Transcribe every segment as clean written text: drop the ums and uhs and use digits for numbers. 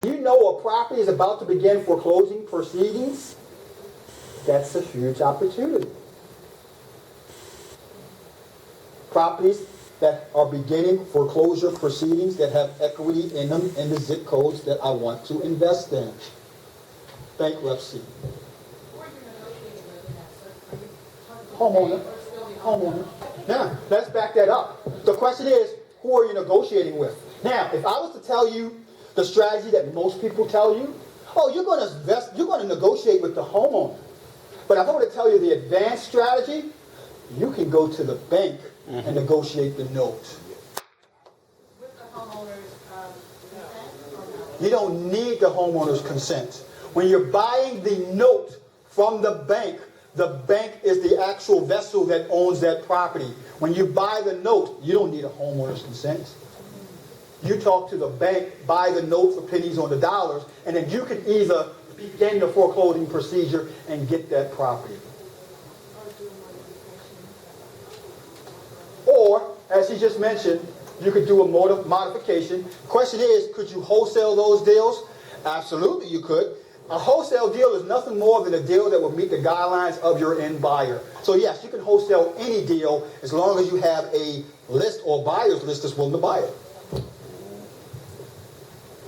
You know a property is about to begin foreclosing proceedings? That's a huge opportunity. Properties that are beginning foreclosure proceedings that have equity in them in the zip codes that I want to invest in. Bankruptcy. Homeowner. Homeowner. Now, let's back that up. The question is, who are you negotiating with? Now, if I was to tell you the strategy that most people tell you, oh, you're going to negotiate with the homeowner. But if I were to tell you the advanced strategy, you can go to the bank and negotiate the note. With the homeowner's consent or no? You don't need the homeowner's consent. When you're buying the note from the bank is the actual vessel that owns that property. When you buy the note, you don't need a homeowner's consent. You talk to the bank, buy the note for pennies on the dollars, and then you can either begin the foreclosing procedure and get that property. Or, as he just mentioned, you could do a modification. Question is, could you wholesale those deals? Absolutely, you could. A wholesale deal is nothing more than a deal that will meet the guidelines of your end buyer. So yes, you can wholesale any deal as long as you have a list or buyer's list that's willing to buy it.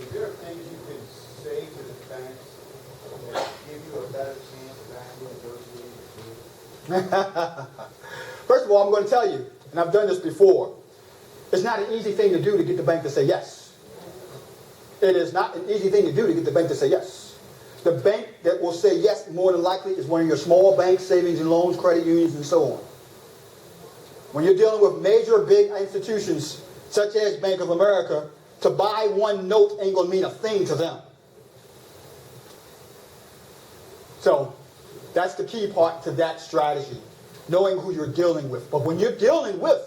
Is there things you can say to the banks that give you a better chance of actually negotiating? First of all, I'm going to tell you, and I've done this before, it's not an easy thing to do to get the bank to say yes. It is not an easy thing to do to get the bank to say yes. The bank that will say yes more than likely is one of your small banks, savings and loans, credit unions, and so on. When you're dealing with major big institutions, such as Bank of America, to buy one note ain't going to mean a thing to them. So, that's the key part to that strategy, knowing who you're dealing with. But when you're dealing with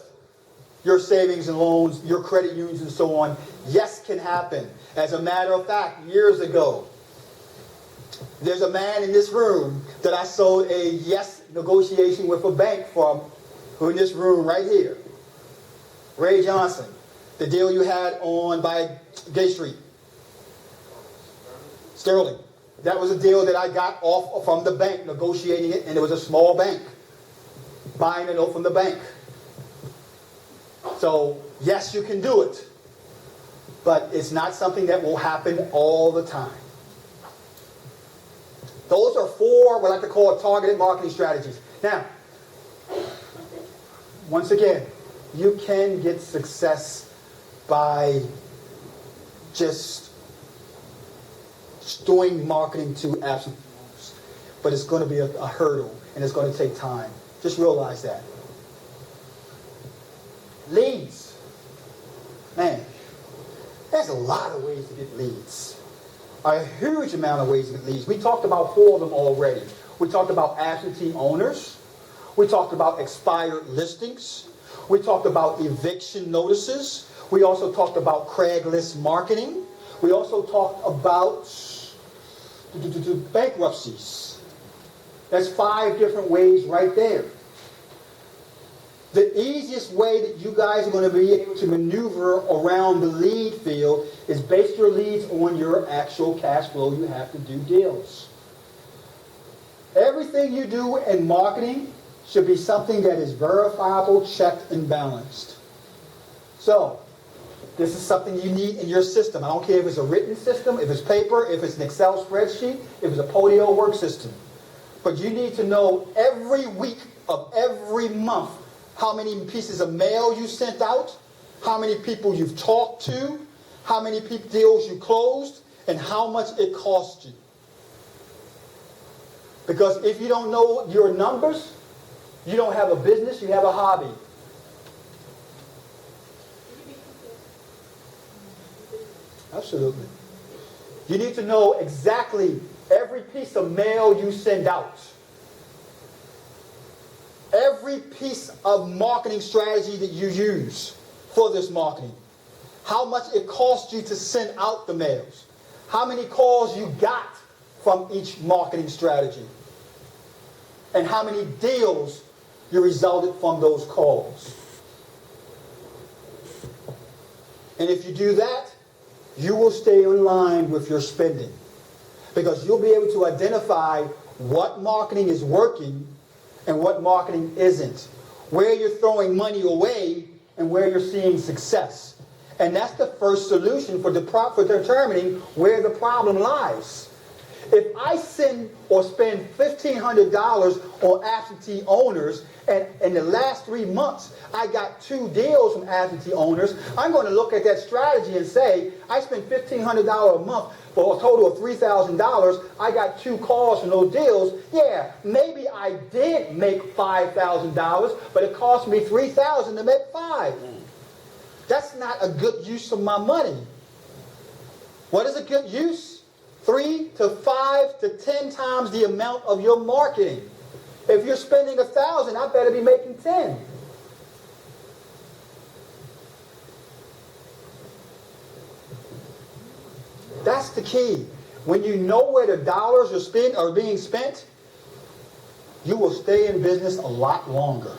your savings and loans, your credit unions, and so on, yes can happen. As a matter of fact, years ago, there's a man in this room that I sold a yes negotiation with a bank from, who in this room right here, Ray Johnson, the deal you had on by Gay Street, Sterling. That was a deal that I got off from the bank, negotiating it, and it was a small bank, buying a note from the bank. So, yes, you can do it, but it's not something that will happen all the time. Those are 4 what I like to call targeted marketing strategies. Now, once again, you can get success by just doing marketing to absent owners. But it's going to be a hurdle, and it's going to take time. Just realize that. Leads. Man, there's a lot of ways to get leads. A huge amount of ways to get leads. We talked about 4 of them already. We talked about absentee owners. We talked about expired listings. We talked about eviction notices. We also talked about Craigslist marketing. We also talked about bankruptcies. That's 5 different ways right there. The easiest way that you guys are going to be able to maneuver around the lead field is base your leads on your actual cash flow you have to do deals. Everything you do in marketing should be something that is verifiable, checked, and balanced. So, this is something you need in your system. I don't care if it's a written system, if it's paper, if it's an Excel spreadsheet, if it's a Podio work system. But you need to know every week of every month how many pieces of mail you sent out, how many people you've talked to, how many deals you closed, and how much it cost you. Because if you don't know your numbers, you don't have a business, you have a hobby. Absolutely. You need to know exactly every piece of mail you send out. Every piece of marketing strategy that you use for this marketing. How much it cost you to send out the mails. How many calls you got from each marketing strategy. And how many deals you resulted from those calls. And if you do that, you will stay in line with your spending. Because you'll be able to identify what marketing is working and what marketing isn't. Where you're throwing money away and where you're seeing success. And that's the first solution for determining where the problem lies. If I send or spend $1,500 on absentee owners, and in the last 3 months I got 2 deals from absentee owners, I'm going to look at that strategy and say, I spent $1,500 a month for a total of $3,000. I got 2 calls from those deals. Yeah, maybe I did make $5,000, but it cost me $3,000 to make $5,000. That's not a good use of my money. What is a good use? 3 to 5 to 10 times the amount of your marketing. If you're spending $1,000, I better be making 10. That's the key. When you know where the dollars are being spent, you will stay in business a lot longer.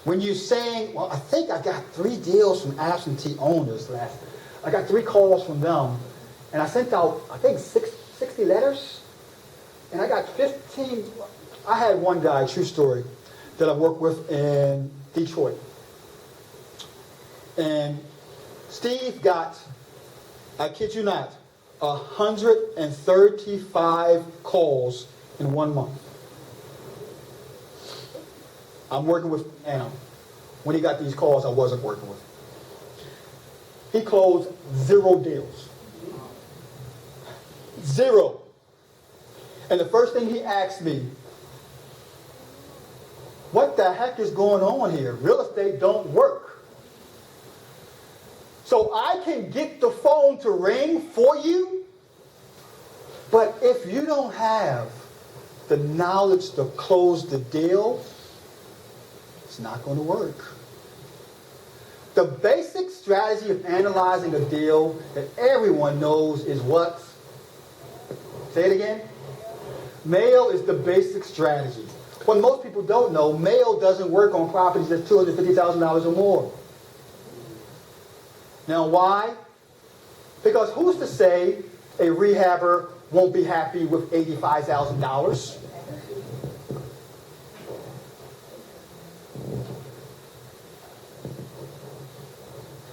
When you're saying, well, I think I got 3 deals from absentee owners last year. I got 3 calls from them, and I sent out, I think, 60 letters, and I got 15. I had one guy, true story, that I worked with in Detroit. And Steve got, I kid you not, 135 calls in 1 month. I'm working with Anna. When he got these calls, I wasn't working with him. He closed 0 deals. 0. And the first thing he asked me, what the heck is going on here? Real estate don't work. So I can get the phone to ring for you, but if you don't have the knowledge to close the deal, it's not going to work. The basic strategy of analyzing a deal that everyone knows is what? Say it again. Mail is the basic strategy. What most people don't know, mail doesn't work on properties that's $250,000 or more. Now why? Because who's to say a rehabber won't be happy with $85,000?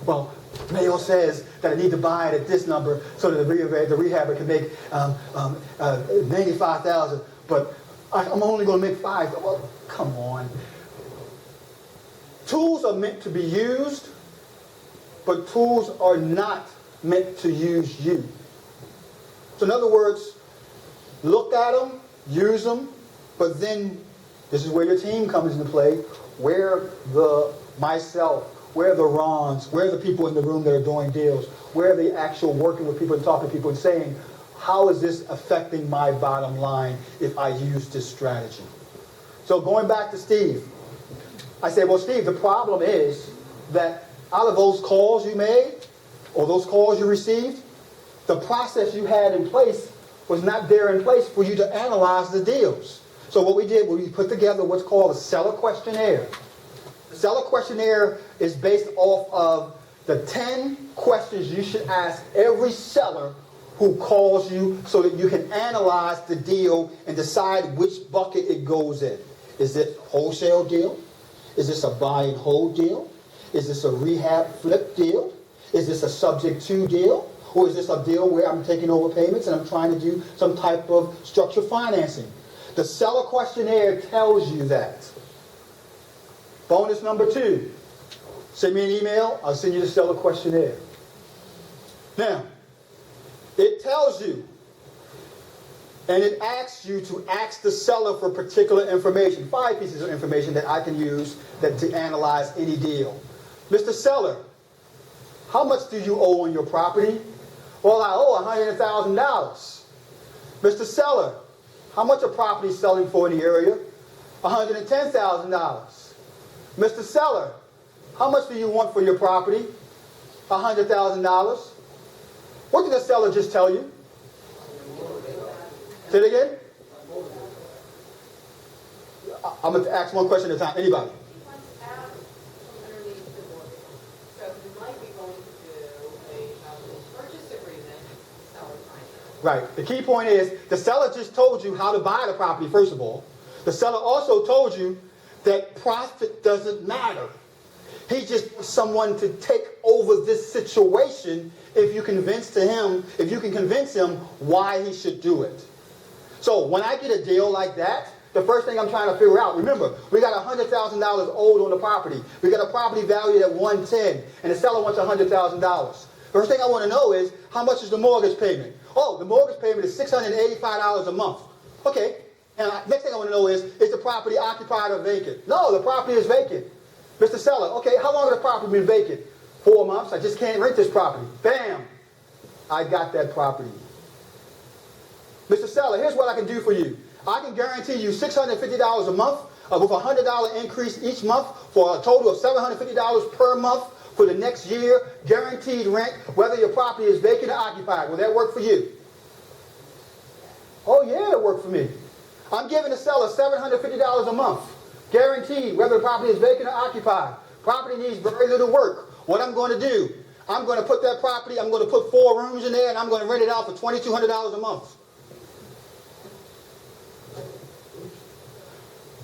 Well, mail says that I need to buy it at this number so that the rehabber can make $95,000, but I'm only going to make $5,000. Well, come on. Tools are meant to be used, but tools are not meant to use you. So in other words, look at them, use them, but then this is where your team comes into play. Where the myself, where the Rons, where are the people in the room that are doing deals, where are the actual working with people and talking to people and saying, how is this affecting my bottom line if I use this strategy? So going back to Steve, I say, well, Steve, the problem is that out of those calls you made or those calls you received, the process you had in place was not there in place for you to analyze the deals. So what we did was we put together what's called a seller questionnaire. The seller questionnaire is based off of the 10 questions you should ask every seller who calls you so that you can analyze the deal and decide which bucket it goes in. Is it a wholesale deal? Is this a buy and hold deal? Is this a rehab flip deal? Is this a subject to deal? Or is this a deal where I'm taking over payments and I'm trying to do some type of structured financing? The seller questionnaire tells you that. Bonus number 2. Send me an email, I'll send you the seller questionnaire. Now, it tells you, and it asks you to ask the seller for particular information, 5 pieces of information that I can use to analyze any deal. Mr. Seller, how much do you owe on your property? Well, I owe $100,000. Mr. Seller, how much a property is selling for in the area? $110,000. Mr. Seller, how much do you want for your property? $100,000. What did the seller just tell you? Say it again. I'm going to ask one question at a time. Anybody? So you might be going to do a housing Right. The key point is the seller just told you how to buy the property, first of all. The seller also told you that profit doesn't matter. He just wants someone to take over this situation if you can convince him why he should do it. So when I get a deal like that, the first thing I'm trying to figure out, remember, we got $100,000 owed on the property. We got a property valued at $110,000, and the seller wants $100,000. First thing I want to know is, how much is the mortgage payment? Oh, the mortgage payment is $685 a month. Okay, and next thing I want to know is the property occupied or vacant? No, the property is vacant. Mr. Seller, okay, how long has the property been vacant? 4 months, I just can't rent this property. Bam, I got that property. Mr. Seller, here's what I can do for you. I can guarantee you $650 a month with a $100 increase each month for a total of $750 per month for the next year, guaranteed rent, whether your property is vacant or occupied. Will that work for you? Oh yeah, it worked for me. I'm giving the seller $750 a month, guaranteed, whether the property is vacant or occupied. Property needs very little work. What I'm going to do, I'm going to put that property, I'm going to put 4 rooms in there, and I'm going to rent it out for $2,200 a month.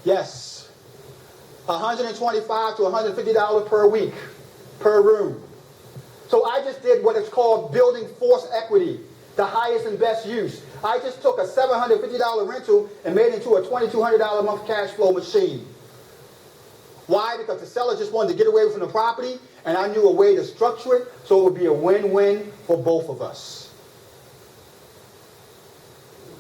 Yes, $125 to $150 per week, per room. So I just did what is called building force equity, the highest and best use. I just took a $750 rental and made it into a $2,200 a month cash flow machine. Why? Because the seller just wanted to get away from the property, and I knew a way to structure it so it would be a win-win for both of us.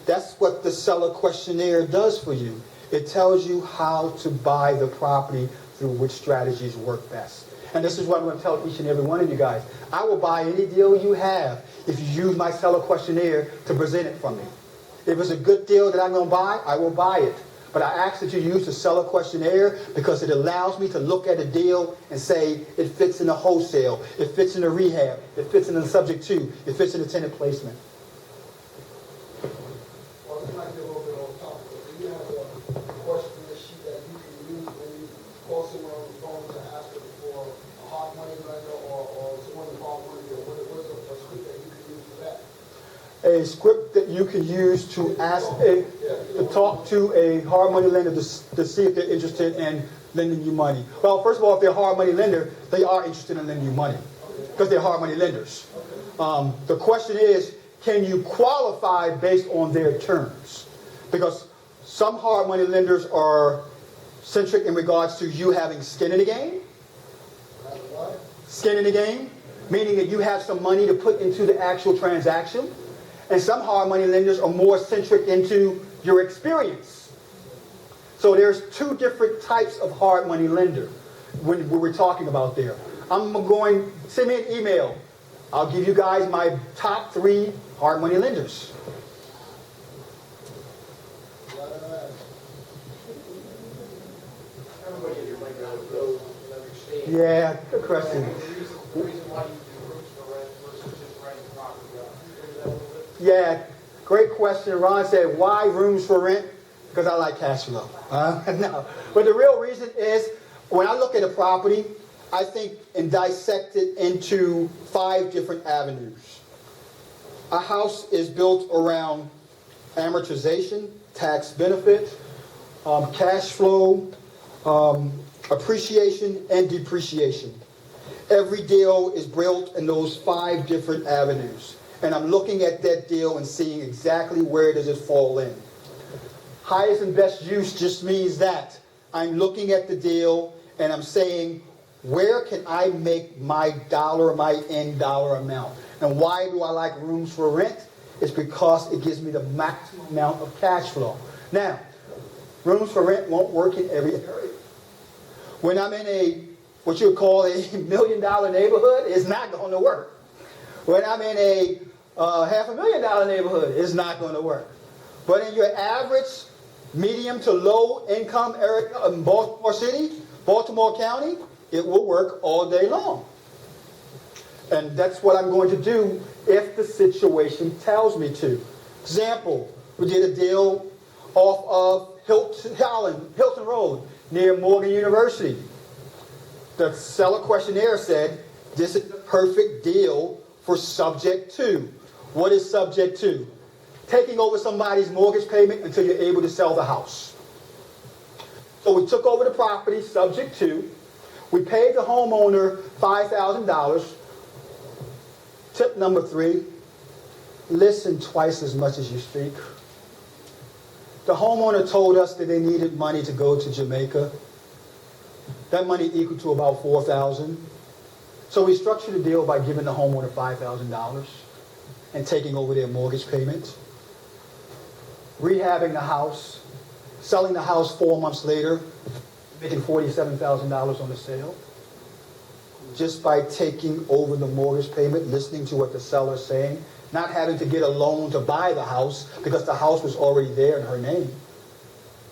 That's what the seller questionnaire does for you. It tells you how to buy the property through which strategies work best. And this is what I'm going to tell each and every one of you guys. I will buy any deal you have if you use my seller questionnaire to present it for me. If it's a good deal that I'm going to buy, I will buy it. But I ask that you use the seller questionnaire because it allows me to look at a deal and say it fits in the wholesale, it fits in the rehab, it fits in the subject to, it fits in the tenant placement. Well, this might be a little bit off topic, but do you have a questionnaire sheet that you can use when you call someone on the phone to ask them for a hard money lender or someone to borrow money, or what is a script that you can use for that? A script that you can use to talk to a hard money lender to see if they're interested in lending you money. Well, first of all, if they're a hard money lender, they are interested in lending you money because they're hard money lenders. The question is, can you qualify based on their terms? Because some hard money lenders are centric in regards to you having skin in the game. Skin in the game, meaning that you have some money to put into the actual transaction. And some hard money lenders are more centric into your experience. So there's 2 different types of hard money lender when we're talking about there. Send me an email. I'll give you guys my top 3 hard money lenders. Everybody in your might know and understand. Yeah, good question. The reason why you do rooms for rent versus just renting property out. Can you bring that a little bit? Yeah, great question. Ron said, why rooms for rent? Because I like cash flow. No, but the real reason is, when I look at a property, I think and dissect it into 5 different avenues. A house is built around amortization, tax benefit, cash flow, appreciation, and depreciation. Every deal is built in those 5 different avenues. And I'm looking at that deal and seeing exactly where does it fall in. Highest and best use just means that I'm looking at the deal and I'm saying, where can I make my end dollar amount? And why do I like rooms for rent? It's because it gives me the maximum amount of cash flow. Now, rooms for rent won't work in every area. When I'm in what you would call a $1 million neighborhood, it's not going to work. When I'm in a $500,000 neighborhood, it's not going to work. But in your average, medium to low income area in Baltimore City, Baltimore County, it will work all day long. And that's what I'm going to do if the situation tells me to. Example, we did a deal off of Hilton Road near Morgan University. The seller questionnaire said, this is the perfect deal for subject to. What is subject to? taking over somebody's mortgage payment until you're able to sell the house. So we took over the property subject to, we paid the homeowner $5,000. Tip number 3, listen twice as much as you speak. The homeowner told us that they needed money to go to Jamaica. That money equaled to about $4,000. So we structured the deal by giving the homeowner $5,000 and taking over their mortgage payment, rehabbing the house, selling the house 4 months later, making $47,000 on the sale, just by taking over the mortgage payment, listening to what the seller's saying, not having to get a loan to buy the house because the house was already there in her name.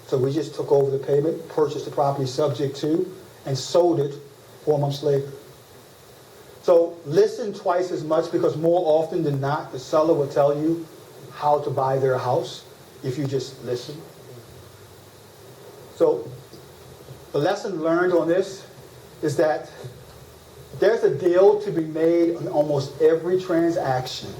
So we just took over the payment, purchased the property subject to, and sold it 4 months later. So listen twice as much, because more often than not, the seller will tell you how to buy their house if you just listen. So the lesson learned on this is that there's a deal to be made on almost every transaction.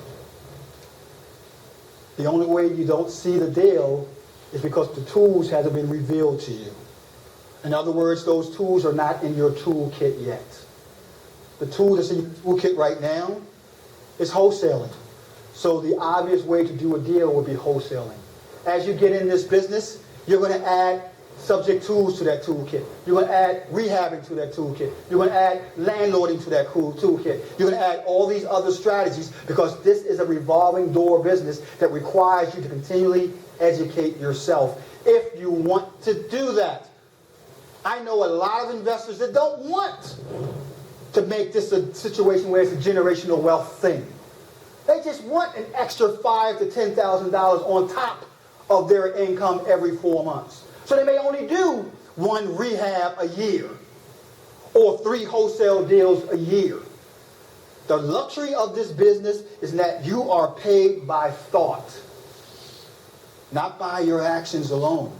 The only way you don't see the deal is because the tools hasn't been revealed to you. In other words, those tools are not in your toolkit yet. The tool that's in your toolkit right now is wholesaling. So the obvious way to do a deal would be wholesaling. As you get in this business, you're going to add subject tools to that toolkit. You're going to add rehabbing to that toolkit. You're going to add landlording to that toolkit. You're going to add all these other strategies, because this is a revolving door business that requires you to continually educate yourself if you want to do that. I know a lot of investors that don't want to make this a situation where it's a generational wealth thing. They just want an extra $5,000 to $10,000 on top of their income every 4 months. So they may only do 1 rehab a year or 3 wholesale deals a year. The luxury of this business is that you are paid by thought, not by your actions alone.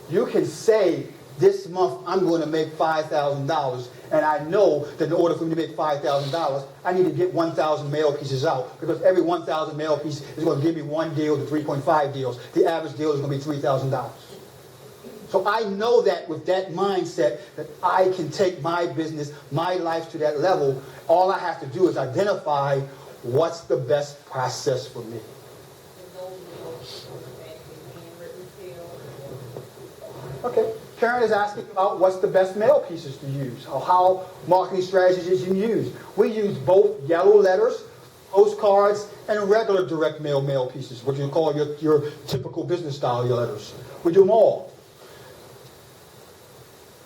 You can say, this month I'm going to make $5,000, and I know that in order for me to make $5,000, I need to get 1,000 mail pieces out, because every 1,000 mail piece is going to give me 1 deal to 3.5 deals. The average deal is going to be $3,000. So I know that with that mindset, that I can take my business, my life to that level. All I have to do is identify what's the best process for me. Okay. Karen is asking about what's the best mail pieces to use, or how marketing strategies you use. We use both yellow letters, postcards, and regular direct mail pieces, what you call your typical business style letters. We do them all.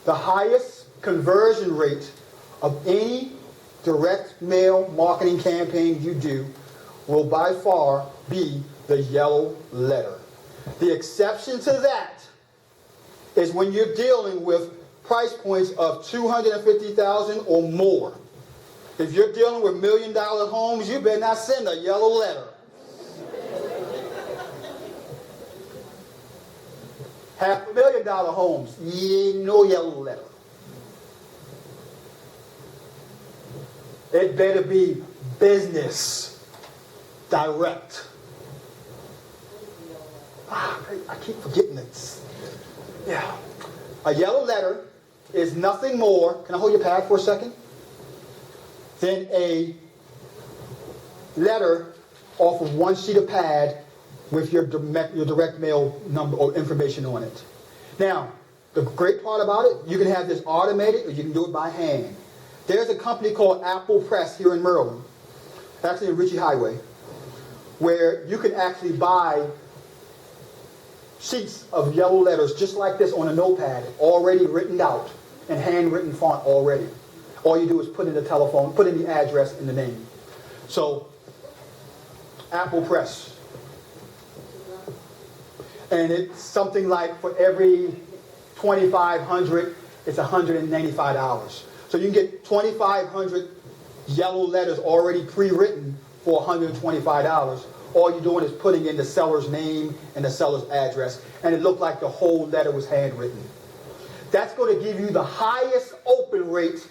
The highest conversion rate of any direct mail marketing campaign you do will by far be the yellow letter. The exception to that is when you're dealing with price points of $250,000 or more. If you're dealing with $1 million homes, you better not send a yellow letter. $500,000 homes, no yellow letter. It better be business, direct. I keep forgetting it. Yeah. A yellow letter is nothing more, can I hold your pad for a second? Than a letter off of 1 sheet of pad with your direct mail number or information on it. Now, the great part about it, you can have this automated or you can do it by hand. There's a company called Apple Press here in Maryland, actually in Ritchie Highway, where you can actually buy sheets of yellow letters just like this on a notepad, already written out in handwritten font already. All you do is put in the telephone, put in the address and the name. So, Apple Press. And it's something like for every 2,500, it's $195. So you can get 2,500 yellow letters already pre-written for $125. All you're doing is putting in the seller's name and the seller's address, and it looked like the whole letter was handwritten. That's going to give you the highest open rate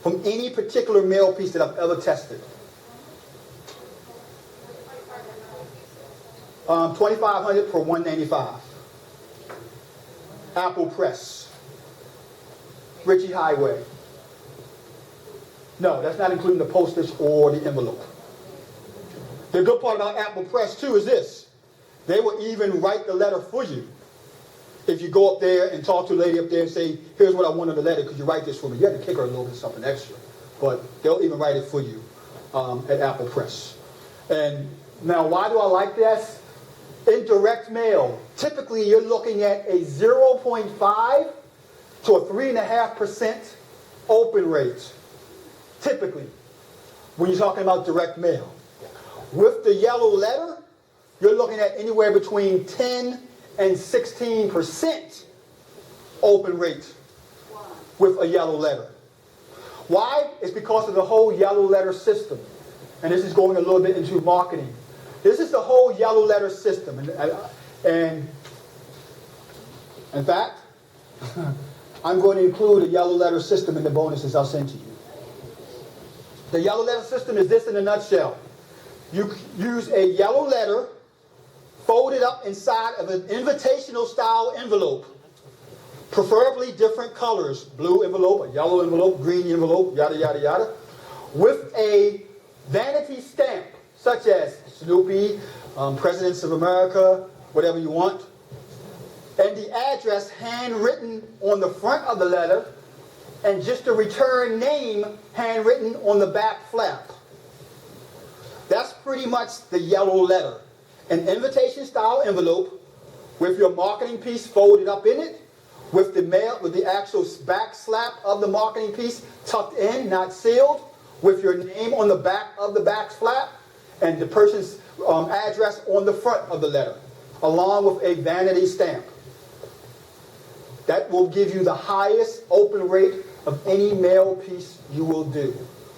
from any particular mail piece that I've ever tested. $2,500 for $195. Apple Press. Ritchie Highway. No, that's not including the postage or the envelope. The good part about Apple Press too is this. They will even write the letter for you. If you go up there and talk to a lady up there and say, here's what I want in the letter, could you write this for me? You have to kick her a little bit something extra. But they'll even write it for you at Apple Press. And now why do I like this? In direct mail, typically you're looking at a 0.5 to a 3.5% open rate. Typically, when you're talking about direct mail. With the yellow letter, you're looking at anywhere between 10 and 16% open rate with a yellow letter. Why? It's because of the whole yellow letter system. And this is going a little bit into marketing. This is the whole yellow letter system. And in fact, I'm going to include a yellow letter system in the bonuses I'll send to you. The yellow letter system is this in a nutshell. You use a yellow letter folded up inside of an invitational style envelope, preferably different colors, blue envelope, a yellow envelope, green envelope, yada, yada, yada, with a vanity stamp, such as Snoopy, Presidents of America, whatever you want, and the address handwritten on the front of the letter, and just the return name handwritten on the back flap. That's pretty much the yellow letter. An invitation style envelope with your marketing piece folded up in it, with the actual back slap of the marketing piece tucked in, not sealed, with your name on the back of the back flap, and the person's address on the front of the letter, along with a vanity stamp. That will give you the highest open rate of any mail piece you will do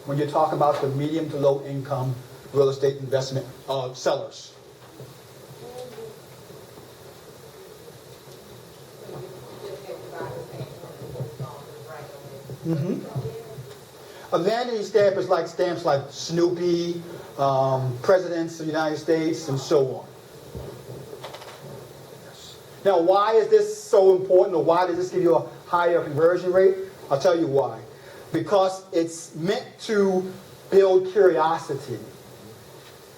when you're talking about the medium to low income real estate investment sellers. A vanity stamp is like stamps like Snoopy, Presidents of the United States, and so on. Now, why is this so important, or why does this give you a higher conversion rate? I'll tell you why. Because it's meant to build curiosity.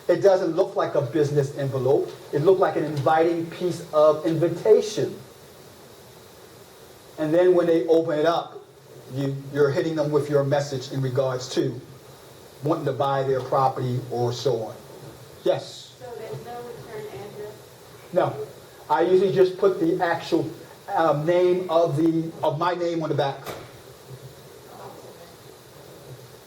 It doesn't look like a business envelope. It looks like an inviting piece of invitation. And then when they open it up, you're hitting them with your message in regards to wanting to buy their property or so on. Yes? So there's no return address? No. I usually just put the actual name of my name on the back.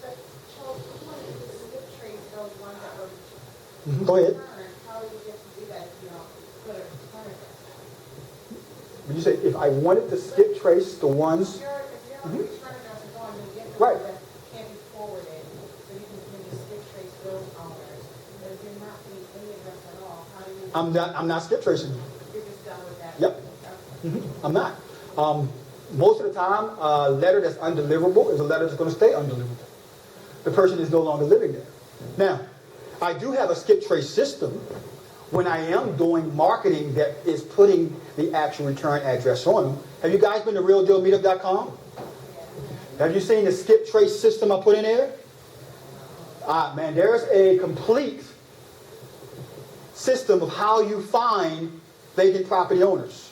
But Charles, we want to skip trace those ones that were Go ahead. returned. How do you get to do that if you don't put a return address? When you say if I wanted to skip trace the ones, If your return address is on, you get the Right. one that can't be forwarded, so you can maybe skip trace those owners. But if you're not doing any address at all, how do you? I'm not skip tracing. You're just done with that? Yep. Okay. I'm not. Most of the time, a letter that's undeliverable is a letter that's going to stay undeliverable. The person is no longer living there. Now, I do have a skip trace system when I am doing marketing that is putting the actual return address on them. Have you guys been to realdealmeetup.com? Have you seen the skip trace system I put in there? Man, there's a complete system of how you find vacant property owners.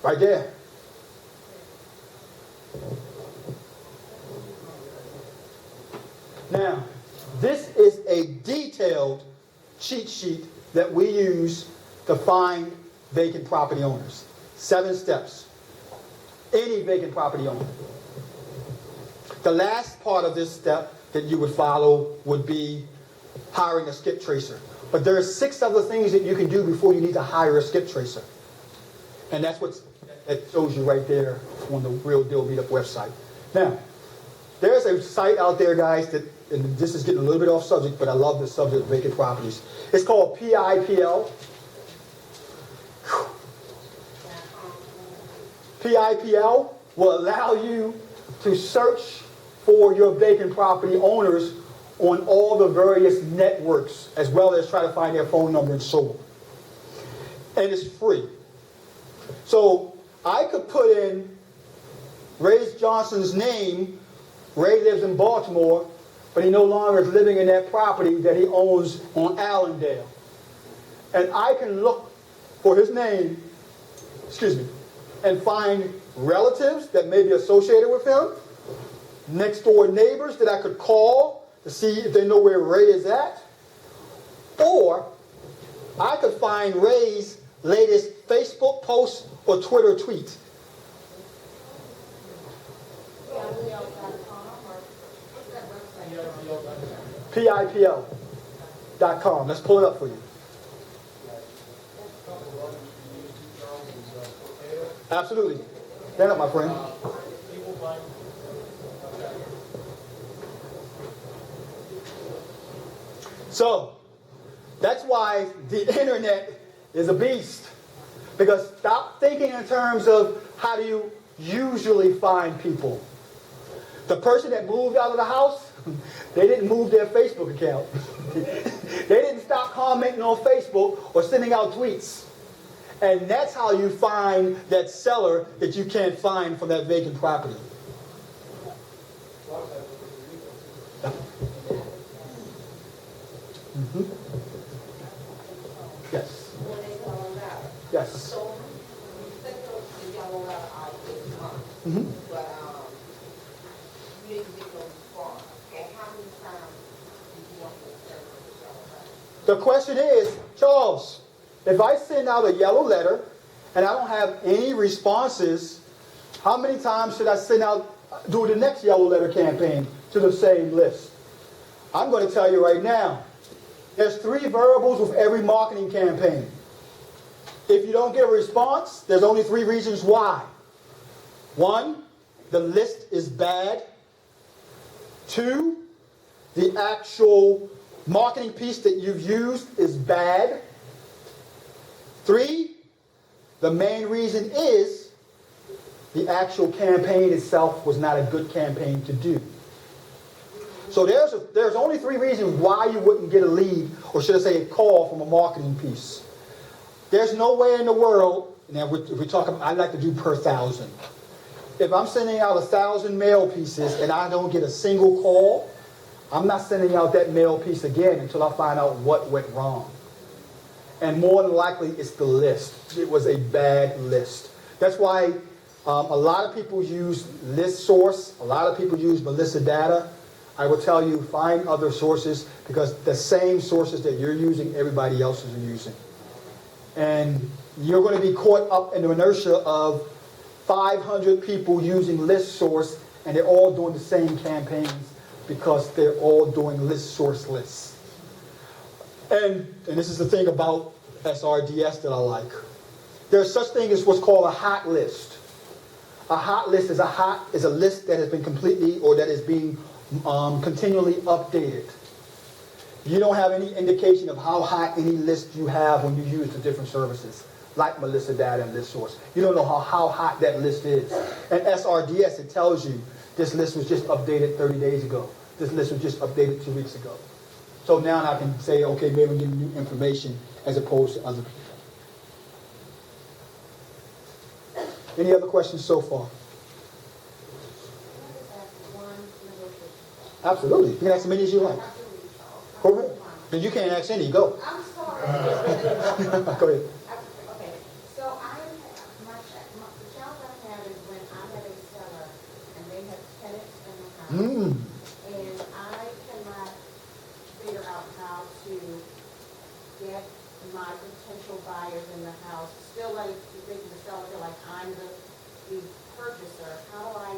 Right there. Now, this is a detailed cheat sheet that we use to find vacant property owners. 7 steps. Any vacant property owner. The last part of this step that you would follow would be hiring a skip tracer. But there are 6 other things that you can do before you need to hire a skip tracer. And that's what it shows you right there on the Real Deal Meetup website. Now, there's a site out there, guys, that, and this is getting a little bit off subject, but I love the subject of vacant properties. It's called PIPL. PIPL will allow you to search for your vacant property owners on all the various networks, as well as try to find their phone number and so on. And it's free. So I could put in Ray Johnson's name. Ray lives in Baltimore, but he no longer is living in that property that he owns on Allendale. And I can look for his name, and find relatives that may be associated with him, next door neighbors that I could call to see if they know where Ray is at, or I could find Ray's latest Facebook post or Twitter tweet. PIPL.com. Let's pull it up for you. Absolutely. Stand up, my friend. So, that's why the internet is a beast. Because stop thinking in terms of how do you usually find people. The person that moved out of the house, they didn't move their Facebook account. They didn't stop commenting on Facebook or sending out tweets. And that's how you find that seller that you can't find for that vacant property. Mm-hmm. Yes. Yes. So, you think of the yellow letter out this month, Mm-hmm. but, you didn't get no response. And how many times did you want to send this yellow letter? The question is, Charles, if I send out a yellow letter and I don't have any responses, how many times should I do the next yellow letter campaign to the same list? I'm going to tell you right now, there's 3 variables with every marketing campaign. If you don't get a response, there's only 3 reasons why. 1, the list is bad. 2, the actual marketing piece that you've used is bad. 3, the main reason is the actual campaign itself was not a good campaign to do. So there's only 3 reasons why you wouldn't get a lead, or should I say a call from a marketing piece. There's no way in the world, now if we talk about, I like to do per 1,000. If I'm sending out 1,000 mail pieces and I don't get a single call, I'm not sending out that mail piece again until I find out what went wrong. And more than likely, it's the list. It was a bad list. That's why a lot of people use ListSource. A lot of people use Melissa Data. I will tell you, find other sources, because the same sources that you're using, everybody else is using. And you're going to be caught up in the inertia of 500 people using ListSource, and they're all doing the same campaigns because they're all doing ListSource lists. And this is the thing about SRDS that I like. There's such thing as what's called a hot list. A hot list is a list that has been completely, or that is being continually updated. You don't have any indication of how hot any list you have when you use the different services, like Melissa Data and ListSource. You don't know how hot that list is. And SRDS, it tells you this list was just updated 30 days ago. This list was just updated 2 weeks ago. So now I can say, okay, maybe I'm getting new information as opposed to other people. Any other questions so far? Absolutely. You can ask as many as you like. Go ahead. Then you can't ask any. Go. I'm sorry. Go ahead. Okay, so the challenge I have is when I have a seller and they have tenants in the house, and I cannot figure out how to get my potential buyers in the house, still like making the seller feel like I'm the purchaser. How do I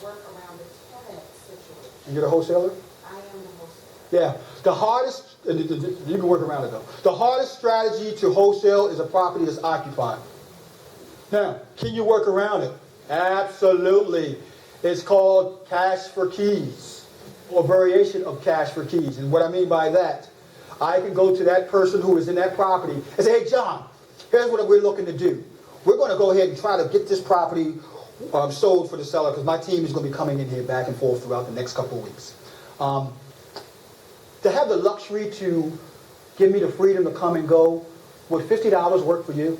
work around the tenant situation? And you're the wholesaler? I am the wholesaler. Yeah. The hardest, you can work around it though. The hardest strategy to wholesale is a property that's occupied. Now, can you work around it? Absolutely. It's called cash for keys, or variation of cash for keys. And what I mean by that, I can go to that person who is in that property and say, hey, John, here's what we're looking to do. We're going to go ahead and try to get this property sold for the seller, because my team is going to be coming in here back and forth throughout the next couple of weeks. To have the luxury to give me the freedom to come and go, would $50 work for you?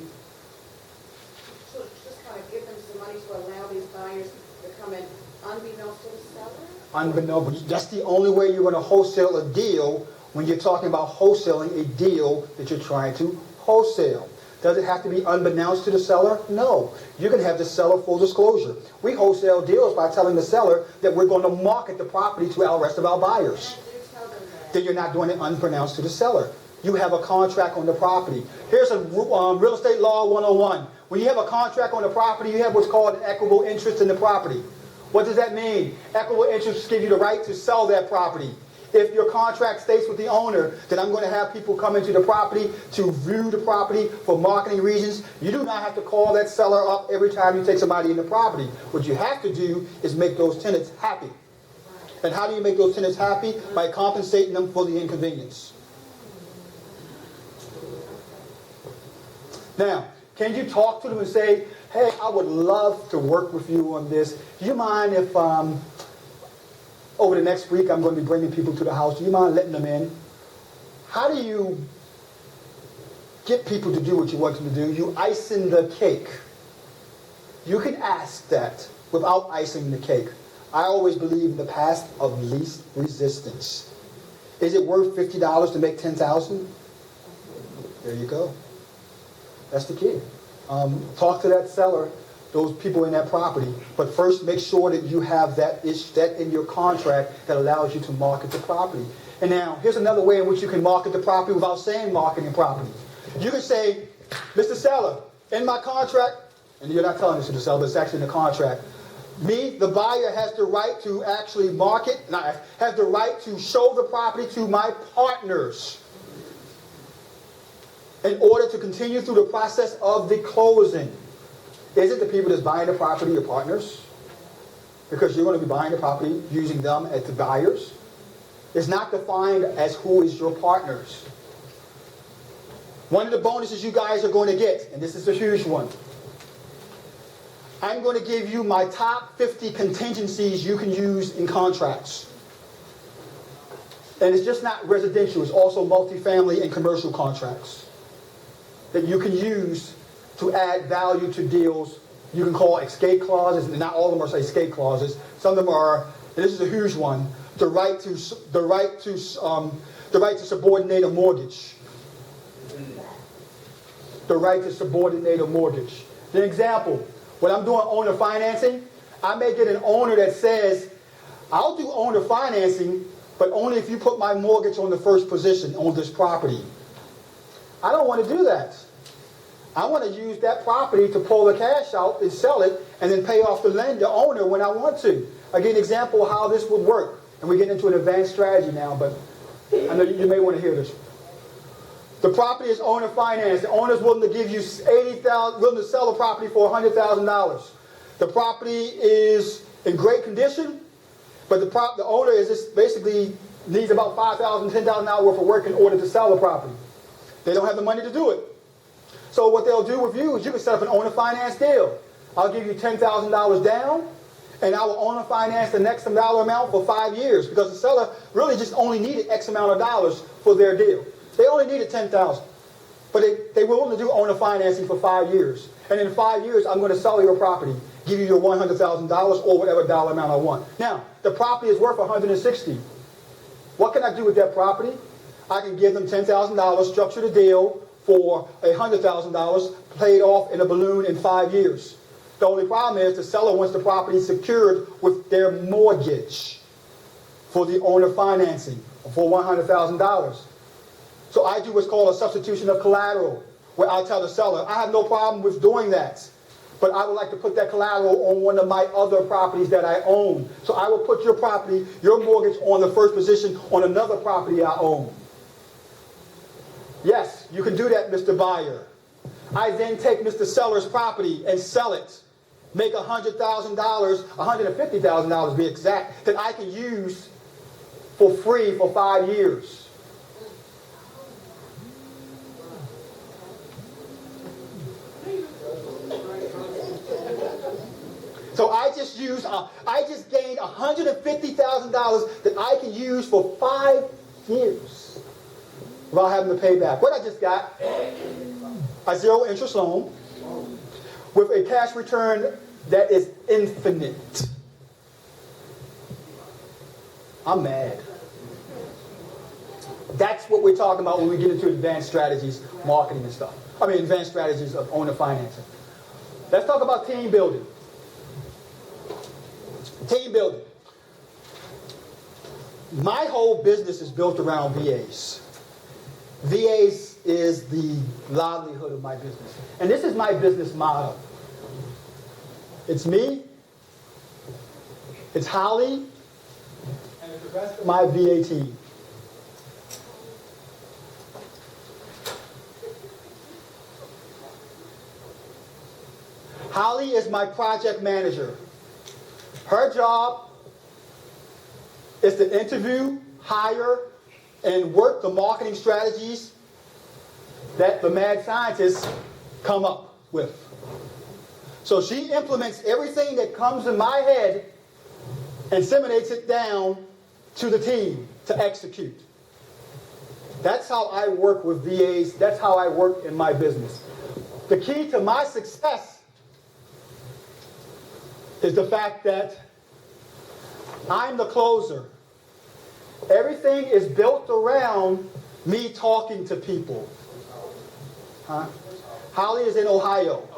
So just kind of give them some money to allow these buyers to come in unbeknownst to the seller? Unbeknownst, that's the only way you're going to wholesale a deal when you're talking about wholesaling a deal that you're trying to wholesale. Does it have to be unbeknownst to the seller? No. You can have the seller full disclosure. We wholesale deals by telling the seller that we're going to market the property to our rest of our buyers. And do tell them that. Then you're not doing it unbeknownst to the seller. You have a contract on the property. Here's a real estate law 101. When you have a contract on the property, you have what's called an equitable interest in the property. What does that mean? Equitable interest gives you the right to sell that property. If your contract states with the owner that I'm going to have people come into the property to view the property for marketing reasons, you do not have to call that seller up every time you take somebody in the property. What you have to do is make those tenants happy. And how do you make those tenants happy? By compensating them for the inconvenience. Now, can you talk to them and say, hey, I would love to work with you on this. Do you mind if over the next week I'm going to be bringing people to the house? Do you mind letting them in? How do you get people to do what you want them to do? You icing the cake. You can ask that without icing the cake. I always believe in the path of least resistance. Is it worth $50 to make $10,000? There you go. That's the key. Talk to that seller, those people in that property, but first make sure that you have that in your contract that allows you to market the property. And now, here's another way in which you can market the property without saying marketing property. You can say, Mr. Seller, in my contract, and you're not telling this to the seller, but it's actually in the contract, me, the buyer, has the right to actually market, has the right to show the property to my partners in order to continue through the process of the closing. Is it the people that's buying the property your partners? Because you're going to be buying the property using them as the buyers. It's not defined as who is your partners. One of the bonuses you guys are going to get, and this is a huge one, I'm going to give you my top 50 contingencies you can use in contracts. And it's just not residential, it's also multifamily and commercial contracts that you can use to add value to deals. You can call escape clauses, and not all of them are escape clauses. Some of them are, and this is a huge one, the right to subordinate a mortgage. The right to subordinate a mortgage. The example, when I'm doing owner financing, I may get an owner that says, I'll do owner financing, but only if you put my mortgage on the first position on this property. I don't want to do that. I want to use that property to pull the cash out and sell it and then pay off the owner when I want to. I give an example of how this would work. And we get into an advanced strategy now, but I know you may want to hear this. The property is owner financed. The owner is willing to give you willing to sell the property for $100,000. The property is in great condition, but the owner is just basically needs about $5,000, $10,000 worth of work in order to sell the property. They don't have the money to do it. So what they'll do with you is you can set up an owner finance deal. I'll give you $10,000 down, and I will owner finance the next dollar amount for 5 years, because the seller really just only needed X amount of dollars for their deal. They only needed $10,000. But they were willing to do owner financing for 5 years. And in 5 years, I'm going to sell your property, give you your $100,000 or whatever dollar amount I want. Now, the property is worth $160,000. What can I do with that property? I can give them $10,000, structure the deal for $100,000, paid off in a balloon in 5 years. The only problem is the seller wants the property secured with their mortgage for the owner financing for $100,000. So I do what's called a substitution of collateral, where I'll tell the seller, I have no problem with doing that, but I would like to put that collateral on one of my other properties that I own. So I will put your property, your mortgage, on the first position on another property I own. Yes, you can do that, Mr. Buyer. I then take Mr. Seller's property and sell it. Make $100,000, $150,000 to be exact, that I can use for free for 5 years. So I just gained $150,000 that I can use for 5 years without having to pay back. What I just got, a zero interest loan with a cash return that is infinite. I'm mad. That's what we're talking about when we get into advanced strategies, marketing and stuff. I mean, advanced strategies of owner financing. Let's talk about team building. Team building. My whole business is built around VAs. VAs is the livelihood of my business. And this is my business model. It's me, it's Holly, and it's the rest of my VA team. Holly is my project manager. Her job is to interview, hire, and work the marketing strategies that the mad scientists come up with. So she implements everything that comes in my head and disseminates it down to the team to execute. That's how I work with VAs. That's how I work in my business. The key to my success is the fact that I'm the closer. Everything is built around me talking to people. Huh? Holly is in Ohio.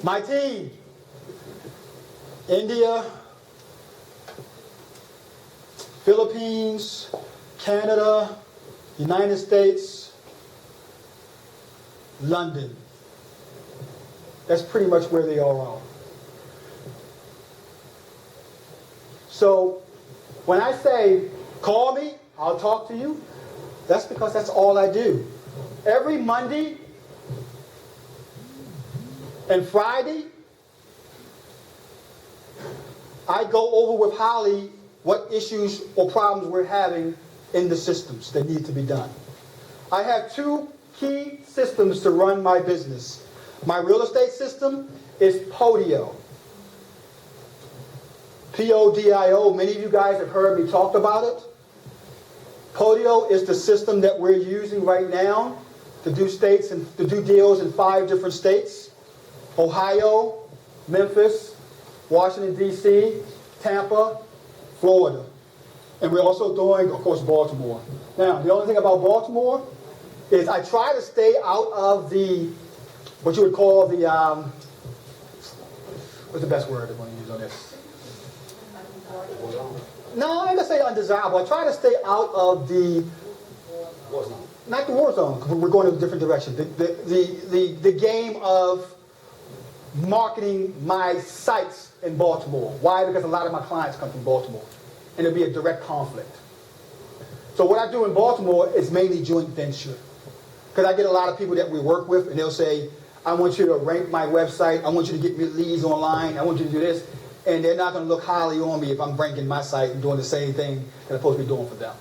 My team, India, Philippines, Canada, United States, London. That's pretty much where they all are. So when I say, call me, I'll talk to you, that's because that's all I do. Every Monday and Friday, I go over with Holly what issues or problems we're having in the systems that need to be done. I have 2 key systems to run my business. My real estate system is Podio. P-O-D-I-O. Many of you guys have heard me talk about it. Podio is the system that we're using right now to do deals in 5 different states. Ohio, Memphis, Washington, D.C., Tampa, Florida. And we're also doing, of course, Baltimore. Now, the only thing about Baltimore is I try to stay out of the, what you would call the, what's the best word I want to use on this? No, I ain't gonna say undesirable. I try to stay out of the war zone. Not the war zone, because we're going in a different direction. The game of marketing my sites in Baltimore. Why? Because a lot of my clients come from Baltimore, and it'll be a direct conflict. So what I do in Baltimore is mainly joint venture, because I get a lot of people that we work with, and they'll say, "I want you to rank my website. I want you to get me leads online. I want you to do this." And they're not going to look highly on me if I'm ranking my site and doing the same thing that I'm supposed to be doing for them.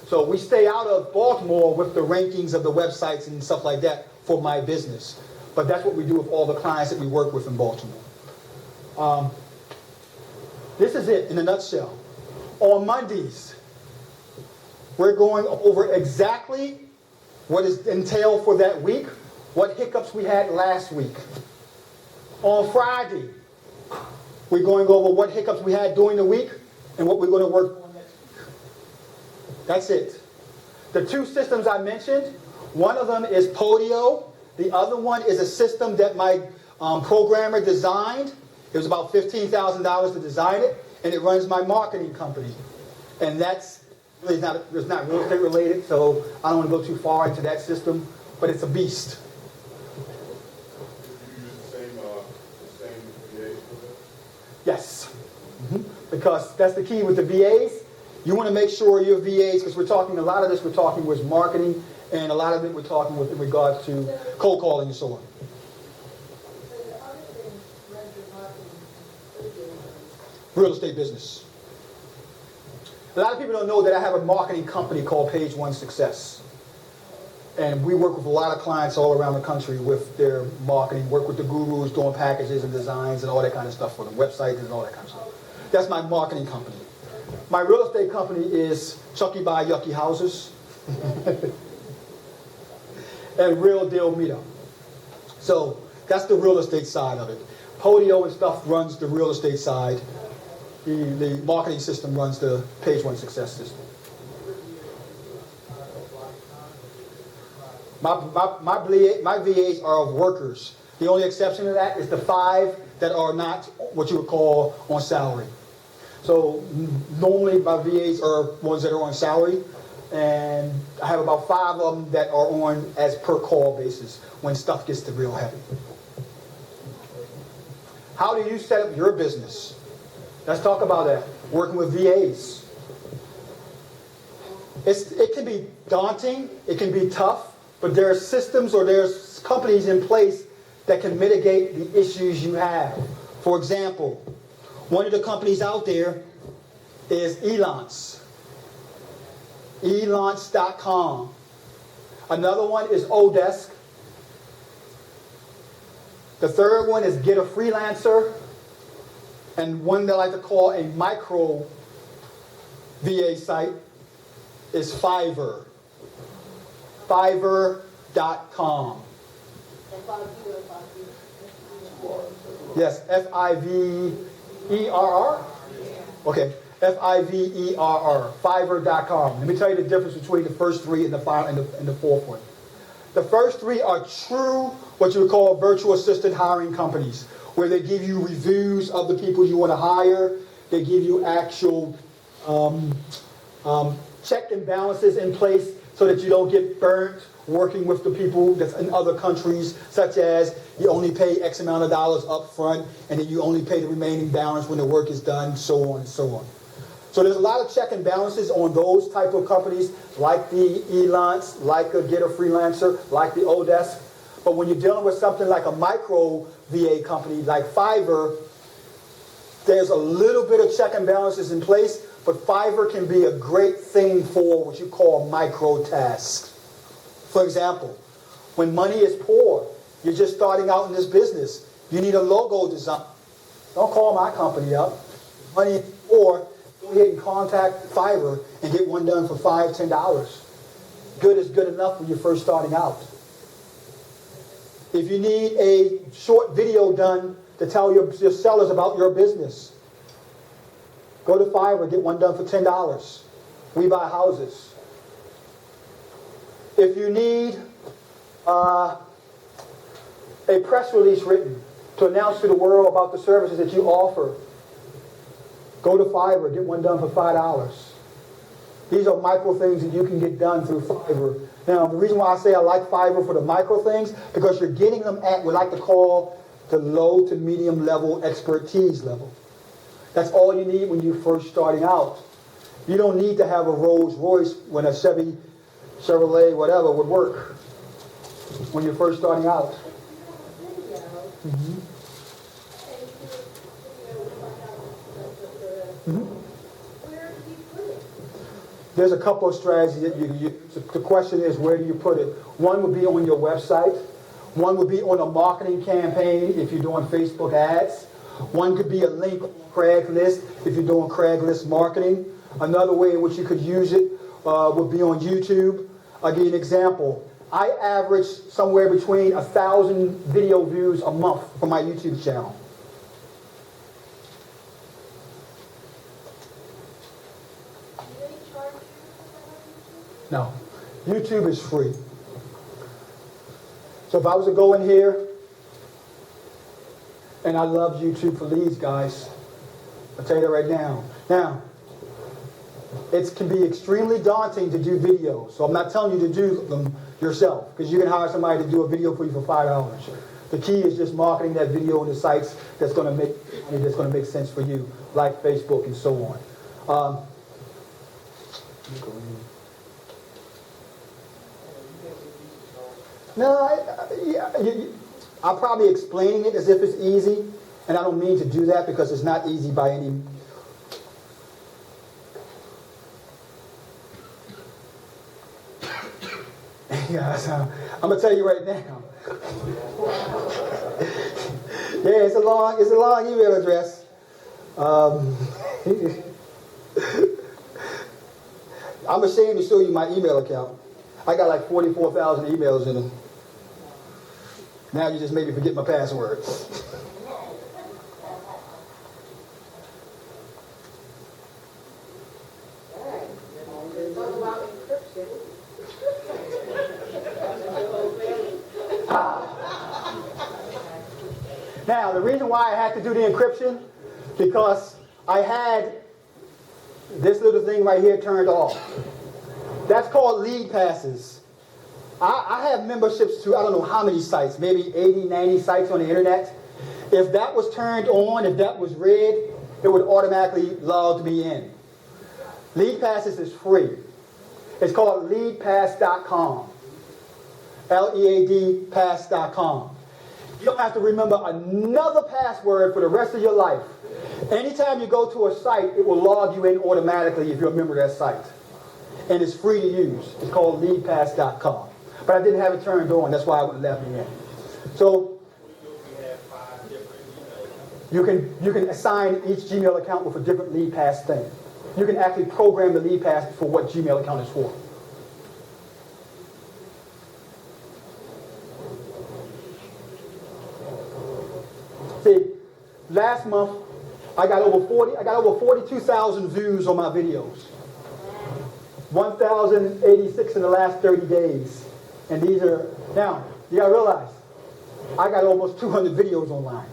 So we stay out of Baltimore with the rankings of the websites and stuff like that for my business. But that's what we do with all the clients that we work with in Baltimore. This is it in a nutshell. On Mondays, we're going over exactly what is entailed for that week, what hiccups we had last week. On Friday, we're going over what hiccups we had during the week and what we're going to work on next week. That's it. The 2 systems I mentioned, one of them is Podio. The other one is a system that my programmer designed. It was about $15,000 to design it, and it runs my marketing company. And that's really it's not real estate related, so I don't want to go too far into that system, but it's a beast. Yes, because that's the key with the VAs. You want to make sure your VAs, because we're talking, a lot of this we're talking with marketing, and a lot of it we're talking with in regards to cold calling and so on. Real estate business. A lot of people don't know that I have a marketing company called Page One Success. And we work with a lot of clients all around the country with their marketing, work with the gurus doing packages and designs and all that kind of stuff for them, websites and all that kind of stuff. That's my marketing company. My real estate company is Chucky Buy Yucky Houses and Real Deal Meetup. So that's the real estate side of it. Podio and stuff runs the real estate side. The marketing system runs the Page One Success system. My VAs are of workers. The only exception to that is the 5 that are not what you would call on salary. So normally my VAs are ones that are on salary, and I have about 5 of them that are on as per call basis when stuff gets to real heavy. How do you set up your business? Let's talk about that. Working with VAs. It can be daunting, it can be tough, but there are systems or there's companies in place that can mitigate the issues you have. For example, one of the companies out there is Elance. Elance.com. Another one is Odesk. The third one is Get a Freelancer. And one that I like to call a micro VA site is Fiverr. Fiverr.com. Yes, Fiverr? Okay, Fiverr, Fiverr.com. Let me tell you the difference between the first 3 and the fourth one. The first 3 are true, what you would call virtual assistant hiring companies, where they give you reviews of the people you want to hire. They give you actual check and balances in place so that you don't get burnt working with the people that's in other countries, such as you only pay X amount of dollars up front, and then you only pay the remaining balance when the work is done, so on and so on. So there's a lot of check and balances on those type of companies, like the Elance, like a Get a Freelancer, like the Odesk. But when you're dealing with something like a micro VA company like Fiverr, there's a little bit of check and balances in place, but Fiverr can be a great thing for what you call micro tasks. For example, when money is poor, you're just starting out in this business, you need a logo design. Don't call my company up. Money is poor, go ahead and contact Fiverr and get one done for $5, $10. Good is good enough when you're first starting out. If you need a short video done to tell your sellers about your business, go to Fiverr, get one done for $10. We buy houses. If you need a press release written to announce to the world about the services that you offer, go to Fiverr, get one done for $5. These are micro things that you can get done through Fiverr. Now, the reason why I say I like Fiverr for the micro things, because you're getting them at what I like to call the low to medium level expertise level. That's all you need when you're first starting out. You don't need to have a Rolls Royce when a Chevrolet, whatever, would work when you're first starting out. Mm-hmm. Mm-hmm. There's a couple of strategies that the question is, where do you put it? One would be on your website. One would be on a marketing campaign if you're doing Facebook ads. One could be a link on Craigslist if you're doing Craigslist marketing. Another way in which you could use it would be on YouTube. I'll give you an example. I average somewhere between 1,000 video views a month for my YouTube channel. No, YouTube is free. So if I was to go in here, and I love YouTube for leads, guys, I'll tell you that right now. Now, it can be extremely daunting to do videos, so I'm not telling you to do them yourself, because you can hire somebody to do a video for you for $5. The key is just marketing that video on the sites that's going to make sense for you, like Facebook and so on. I'm probably explaining it as if it's easy, and I don't mean to do that because it's not easy by any. Yeah, so I'm gonna tell you right now. Yeah, it's a long email address. I'm ashamed to show you my email account. I got like 44,000 emails in it. Now you just made me forget my password. Talk about encryption. Now, the reason why I had to do the encryption, because I had this little thing right here turned off. That's called lead passes. I have memberships to I don't know how many sites, maybe 80, 90 sites on the internet. If that was turned on, if that was red, it would automatically log me in. Lead passes is free. It's called leadpass.com. LEAD pass.com. You don't have to remember another password for the rest of your life. Anytime you go to a site, it will log you in automatically if you're a member of that site. And it's free to use. It's called leadpass.com. But I didn't have it turned on. That's why I wouldn't let me in. So you can assign each Gmail account with a different lead pass thing. You can actually program the lead pass for what Gmail account is for. See, last month I got over 42,000 views on my videos. 1,086 in the last 30 days. And these are, now, you gotta realize, I got almost 200 videos online.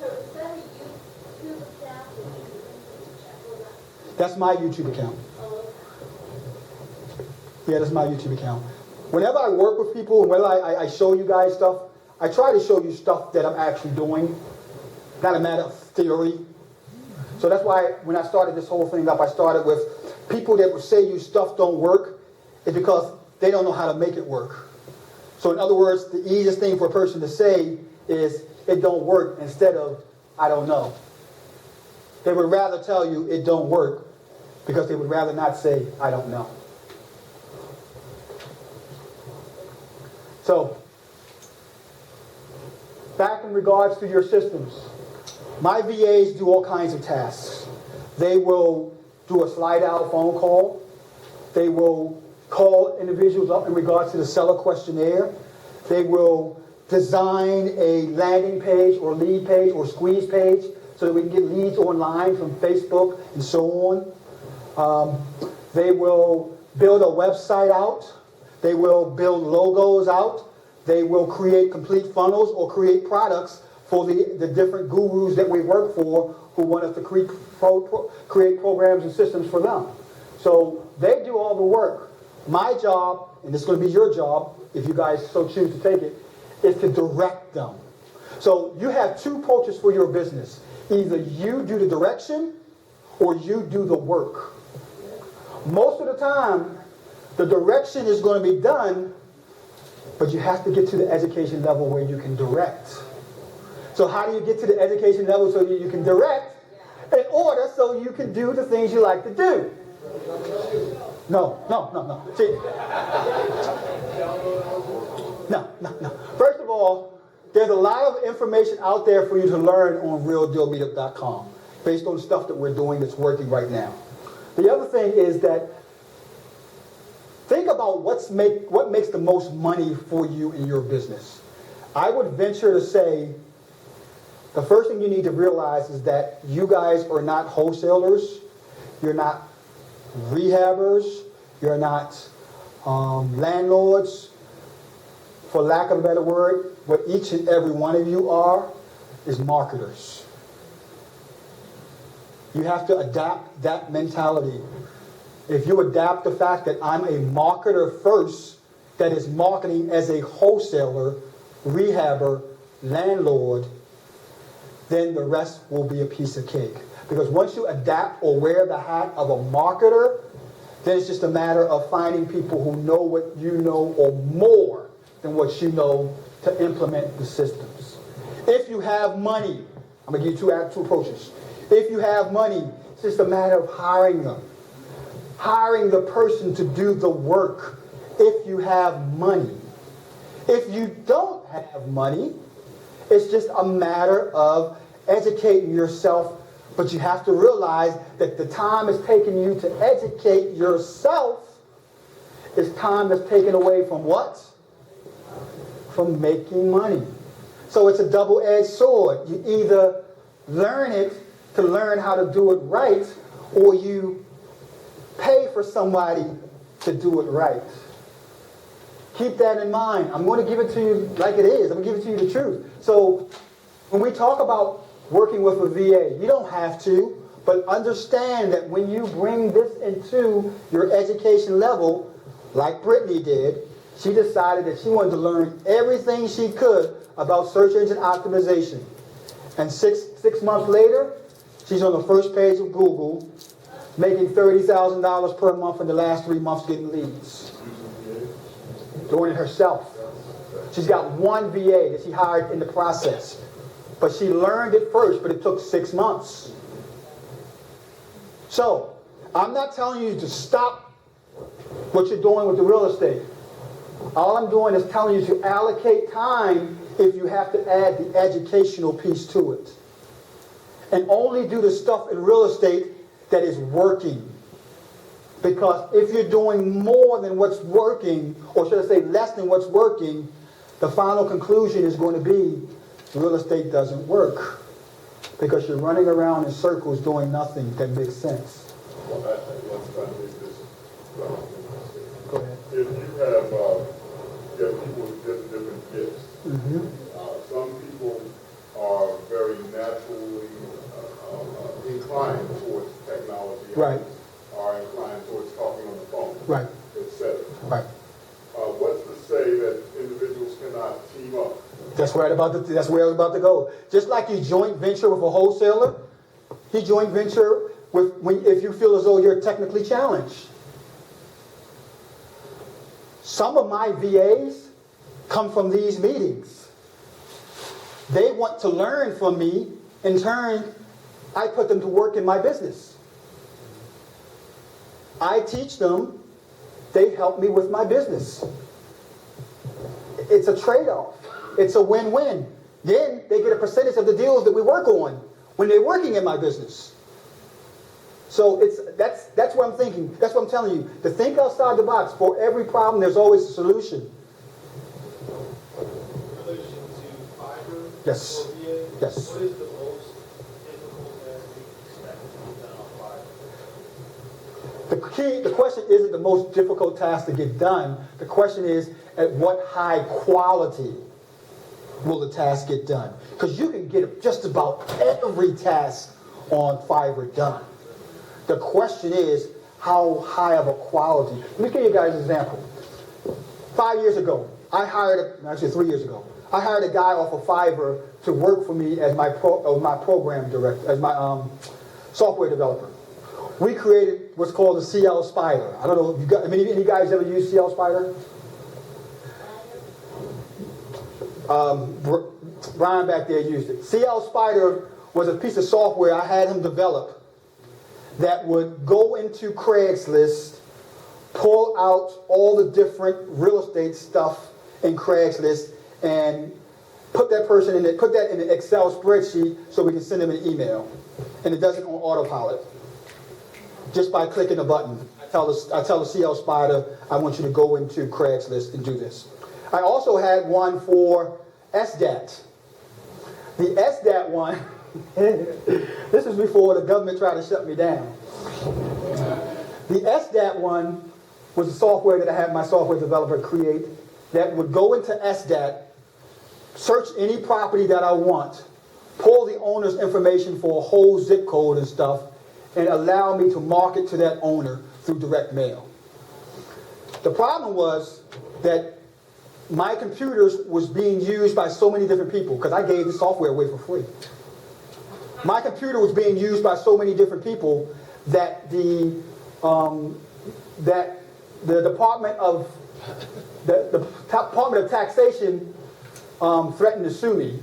So is that a YouTube account or That's my YouTube account. Yeah, that's my YouTube account. Whenever I work with people, and whenever I show you guys stuff, I try to show you stuff that I'm actually doing, not a matter of theory. So that's why when I started this whole thing up, I started with people that would say you stuff don't work, is because they don't know how to make it work. So in other words, the easiest thing for a person to say is it don't work instead of I don't know. They would rather tell you it don't work because they would rather not say I don't know. So, back in regards to your systems, my VAs do all kinds of tasks. They will do a slide out phone call. They will call individuals up in regards to the seller questionnaire. They will design a landing page or lead page or squeeze page so that we can get leads online from Facebook and so on. They will build a website out. They will build logos out. They will create complete funnels or create products for the different gurus that we work for who want us to create programs and systems for them. So they do all the work. My job, and it's going to be your job, if you guys so choose to take it, is to direct them. So you have two approaches for your business. Either you do the direction or you do the work. Most of the time, the direction is going to be done, but you have to get to the education level where you can direct. So how do you get to the education level so you can direct? In order so you can do the things you like to do. No. See, no. First of all, there's a lot of information out there for you to learn on realdealmeetup.com based on stuff that we're doing that's working right now. The other thing is that think about what makes the most money for you in your business. I would venture to say the first thing you need to realize is that you guys are not wholesalers, you're not rehabbers, you're not landlords. For lack of a better word, what each and every one of you are is marketers. You have to adapt that mentality. If you adapt the fact that I'm a marketer first, that is marketing as a wholesaler, rehabber, landlord, then the rest will be a piece of cake. Because once you adapt or wear the hat of a marketer, then it's just a matter of finding people who know what you know or more than what you know to implement the systems. If you have money, I'm going to give you two approaches. If you have money, it's just a matter of hiring them. Hiring the person to do the work if you have money. If you don't have money, it's just a matter of educating yourself, but you have to realize that the time it's taking you to educate yourself is time that's taken away from what? From making money. So it's a double-edged sword. You either learn it to learn how to do it right, or you pay for somebody to do it right. Keep that in mind. I'm going to give it to you like it is. I'm going to give it to you the truth. So when we talk about working with a VA, you don't have to, but understand that when you bring this into your education level, like Brittany did, she decided that she wanted to learn everything she could about search engine optimization. And six months later, she's on the first page of Google, making $30,000 per month in the last 3 months getting leads. Doing it herself. She's got one VA that she hired in the process. But she learned it first, but it took 6 months. So, I'm not telling you to stop what you're doing with the real estate. All I'm doing is telling you to allocate time if you have to add the educational piece to it. And only do the stuff in real estate that is working. Because if you're doing more than what's working, or should I say less than what's working, the final conclusion is going to be real estate doesn't work. Because you're running around in circles doing nothing that makes sense. Well, let's try to make this. Go ahead. If you have people with different gifts, some people are very naturally inclined towards technology. Right. Are inclined towards talking on the phone. Right. Etc. Right. What's to say that individuals cannot team up? That's where I was about to go. Just like you joint venture with a wholesaler, you joint venture with if you feel as though you're technically challenged. Some of my VAs come from these meetings. They want to learn from me. In turn, I put them to work in my business. I teach them. They help me with my business. It's a trade-off. It's a win-win. Then they get a percentage of the deals that we work on when they're working in my business. So that's what I'm thinking. That's what I'm telling you. To think outside the box. For every problem, there's always a solution. In relation to fiber Yes. or VA, Yes. what is the most difficult that we expect to be done on fiber? The question isn't the most difficult task to get done. The question is, at what high quality will the task get done? Because you can get just about every task on Fiverr done. The question is, how high of a quality? Let me give you guys an example. 5 years ago, actually 3 years ago, I hired a guy off of Fiverr to work for me as my program director, as my software developer. We created what's called the CL Spider. I don't know if you got, any guys ever use CL Spider? Brian back there used it. CL Spider was a piece of software I had him develop that would go into Craigslist, pull out all the different real estate stuff in Craigslist, and put that person in it, put that in an Excel spreadsheet so we can send them an email. And it does it on autopilot. Just by clicking a button. I tell the CL Spider, I want you to go into Craigslist and do this. I also had one for SDAT. The SDAT one, this is before the government tried to shut me down. The SDAT one was a software that I had my software developer create that would go into SDAT, search any property that I want, pull the owner's information for a whole zip code and stuff, and allow me to market to that owner through direct mail. The problem was that my computers was being used by so many different people because I gave the software away for free. My computer was being used by so many different people that the Department of Taxation threatened to sue me